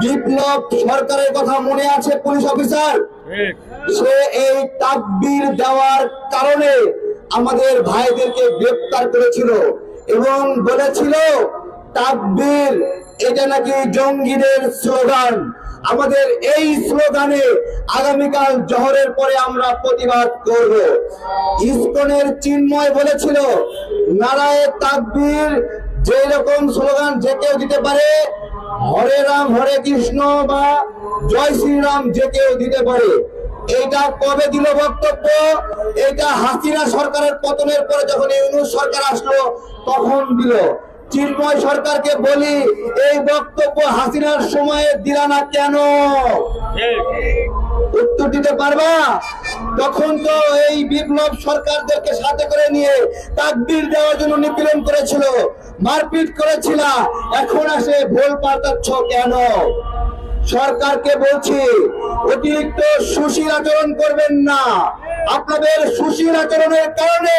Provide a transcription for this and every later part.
বিপ্লব সরকারের কথা মনে আছে? পুলিশ অফিসার সে এই তাকবীর দেওয়ার কারণে আমাদের ভাইদেরকে গ্রেফতার করেছিল এবং বলেছিল তাকবীর এটা নাকি জঙ্গিদের স্লোগান। আমাদের এই স্লোগানে আগামীকাল জোহরের পরে আমরা প্রতিবাদ করব। ইসকনের চিন্ময় বলেছিল নারায়ে তাকবীর যে রকম স্লোগান যে কেউ দিতে পারে, হরে রাম হরে কৃষ্ণ বা জয় শ্রীরাম যে কেউ দিতে পারে। এটা কবে দিল বক্তব্য? এটা হাসিনা সরকারের পতনের পরে যখন ইউনূস সরকার আসলো তখন দিল। চিন্ময় সরকারকে বলি এই বক্তব্য হাসিনার সময়ে দিলা না কেন? উত্তর দিতে পারবা? তখন তো এই বিপ্লব সরকারদেরকে সাথে করে নিয়ে তাকবীর দেওয়ার জন্য নিপীড়ন করেছিল, মারপিট করেছিল। এখন আসে ভুল পাল্টাচ্ছ কেন? সরকারকে বলছি অতিরিক্ত সুশীল আচরণ করবেন না। আপনাদের সুশীল আচরণের কারণে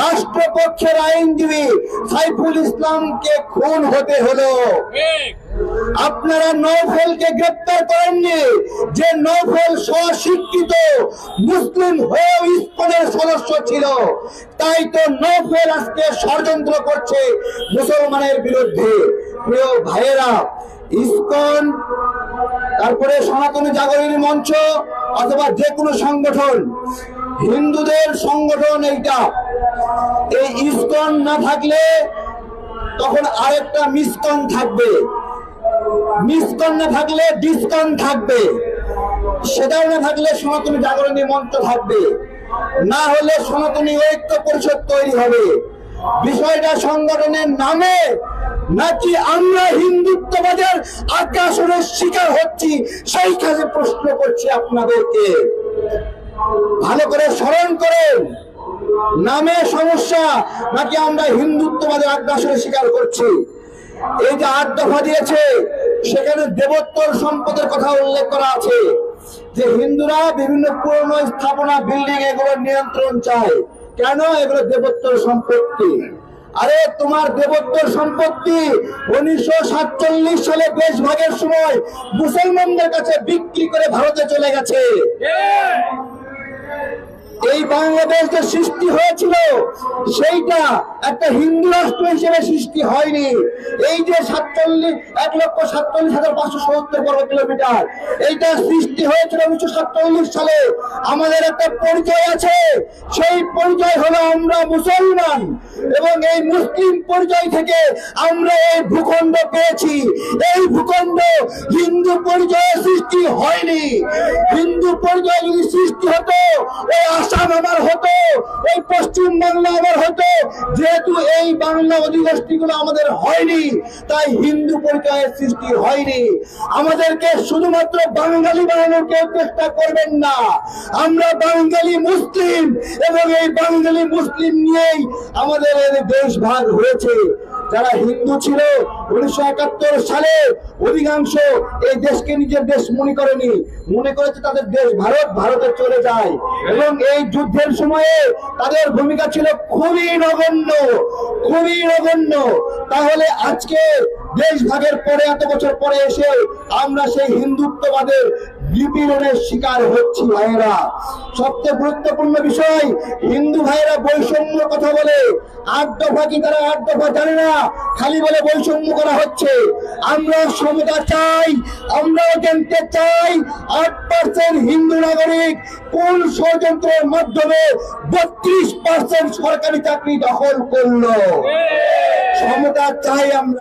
রাষ্ট্রপক্ষের আইনজীবী সাইফুল ইসলামকে খুন হতে হলো। আপনারা নওফেলকে গ্রেপ্তার করেননি, যে নওফেল স্বশিক্ষিত মুসলিম হয়েও ইসকনের সদস্য ছিল। তাই তো নওফেল আজকে ষড়যন্ত্র করছে মুসলমানের বিরুদ্ধে। প্রিয় ভাইয়েরা, ইসকন তারপরে সনাতনী জাগরণী মঞ্চ অথবা যে কোনো সংগঠন, হিন্দুদের সংগঠন এইটা, এই ইসকন না থাকলে তখন আরেকটা মিসকন থাকবে, মিসকন না থাকলে ডিসকন থাকবে, সেটাও না থাকলে সনাতনী জাগরণী মঞ্চ থাকবে, না হলে সনাতনী ঐক্য পরিষদ তৈরি হবে। বিষয়টা সংগঠনের নামে নাকি আমরা হিন্দুত্ববাদের আগ্রাসনের শিকার হচ্ছি সেই কাজে প্রশ্ন করছি আপনাদেরকে। ভালো করে স্মরণ করেন, নামে সমস্যা নাকি আমরা হিন্দুত্ববাদের আগ্রাসনের শিকার করছি? এই যে 8 দফা দিয়েছে সেখানে দেবোত্তর সম্পদের কথা উল্লেখ করা আছে যে হিন্দুরা বিভিন্ন পুরনো স্থাপনা বিল্ডিং এগুলোর নিয়ন্ত্রণ চায়। কেন? এগুলো দেবোত্তর সম্পত্তি। আরে তোমার দেবোত্তর সম্পত্তি 1947 সালে দেশ ভাগের সময় মুসলমানদের কাছে বিক্রি করে ভারতে চলে গেছে। এই বাংলাদেশ যে সৃষ্টি হয়েছিল সেইটা একটা হিন্দু রাষ্ট্র হিসেবে সৃষ্টি হয়নি। এই যে 1,47,570 বর্গ কিলোমিটার, এইটা সৃষ্টি হয়েছিল 1947 সালে। আমাদের একটা পরিচয় আছে, সেই পরিচয় হলো আমরা মুসলমান, এবং এই মুসলিম পরিচয় থেকে আমরা এই ভূখণ্ড পেয়েছি। এই ভূখণ্ড হিন্দু পরিচয়ে সৃষ্টি হয়নি। হিন্দু পরিচয় যদি সৃষ্টি হতো ওই আসাম আমার হতো, ওই পশ্চিম বাংলা আমার হতো। যেহেতু এই বাংলা অধিবাসী গুলো আমাদের হয়নি, তাই হিন্দু পরিচয়ের সৃষ্টি হয়নি। আমাদেরকে শুধুমাত্র বাঙালি বানানোর কেউ চেষ্টা করবেন না। আমরা বাঙালি মুসলিম, এবং এই বাঙালি মুসলিম নিয়েই আমাদের দেশ ভাগ হয়েছে। যারা হিন্দু ছিল 1971 সালে অধিকাংশ এই দেশকে নিজের দেশ মনে করেনি, মনে করেছে তাদের দেশ ভারত, ভারতে চলে যায়। এবং এই যুদ্ধের সময়ে তাদের ভূমিকা ছিল খুবই নগণ্য, খুবই নগণ্য। তাহলে আজকে দেশ ভাগের পরে, এত বছর পরে এসে আমরা সেই হিন্দুত্ববাদের নিপীড়নের শিকার হচ্ছি। ভাইয়েরা, সবচেয়ে গুরুত্বপূর্ণ বিষয়, হিন্দু ভাইয়েরা বৈষম্য কথা বলে। 8 দফা কি তারা 8 দফা জানে না, খালি বলে বৈষম্য করা হচ্ছে। আমরা সমতা চাই, আমরাও জানতে চাই 8% হিন্দু নাগরিক কোন ষড়যন্ত্রের মাধ্যমে 32% সরকারি চাকরি দখল করলো। সমতা চাই আমরা।